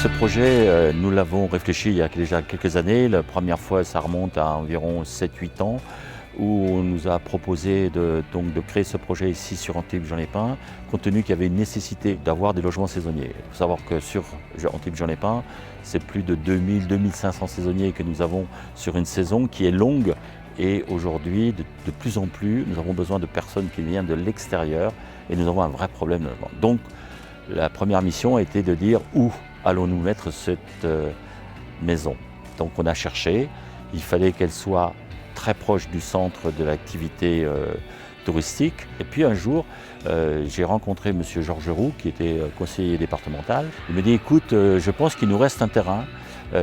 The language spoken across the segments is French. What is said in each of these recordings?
Ce projet, nous l'avons réfléchi il y a déjà quelques années. La première fois, ça remonte à environ 7-8 ans, où on nous a proposé de créer ce projet ici sur Antibes-Juan-les-Pins, compte tenu qu'il y avait une nécessité d'avoir des logements saisonniers. Il faut savoir que sur Antibes-Juan-les-Pins, c'est plus de 2000-2500 saisonniers que nous avons sur une saison qui est longue. Et aujourd'hui, de plus en plus, nous avons besoin de personnes qui viennent de l'extérieur et nous avons un vrai problème de logement. Donc, la première mission a été de dire où allons-nous mettre cette maison. Donc on a cherché, il fallait qu'elle soit très proche du centre de l'activité touristique. Et puis un jour, j'ai rencontré M. Georges Roux, qui était conseiller départemental. Il me dit, écoute, je pense qu'il nous reste un terrain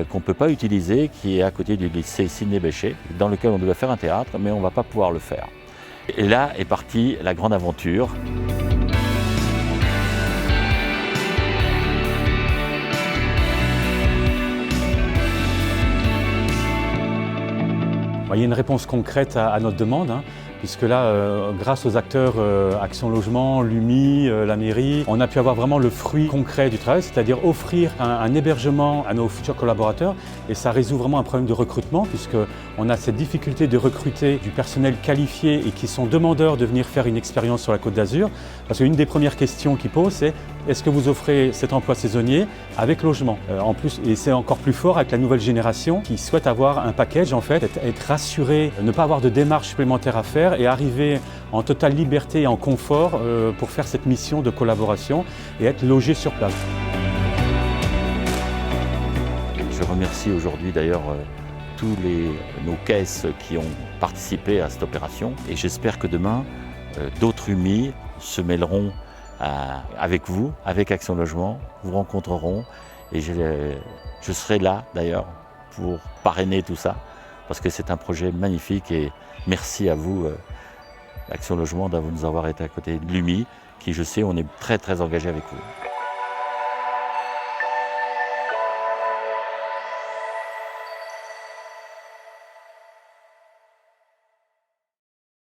qu'on ne peut pas utiliser, qui est à côté du lycée Sidney-Bechet, dans lequel on devait faire un théâtre, mais on ne va pas pouvoir le faire. Et là est partie la grande aventure. Il y a une réponse concrète à notre demande, puisque là, grâce aux acteurs Action Logement, l'UMI, la mairie, on a pu avoir vraiment le fruit concret du travail, c'est-à-dire offrir un hébergement à nos futurs collaborateurs. Et ça résout vraiment un problème de recrutement, puisqu'on a cette difficulté de recruter du personnel qualifié et qui sont demandeurs de venir faire une expérience sur la Côte d'Azur. Parce qu'une des premières questions qu'ils posent, c'est est-ce que vous offrez cet emploi saisonnier avec logement en plus, et c'est encore plus fort avec la nouvelle génération qui souhaite avoir un package, en fait, être rassuré, ne pas avoir de démarches supplémentaires à faire et arriver en totale liberté et en confort pour faire cette mission de collaboration et être logé sur place. Je remercie aujourd'hui d'ailleurs tous nos caisses qui ont participé à cette opération et j'espère que demain d'autres UMI se mêleront avec vous, avec Action Logement, vous rencontreront et je serai là d'ailleurs pour parrainer tout ça parce que c'est un projet magnifique et merci à vous Action Logement de nous avoir été à côté de l'UMI qui je sais on est très engagé avec vous.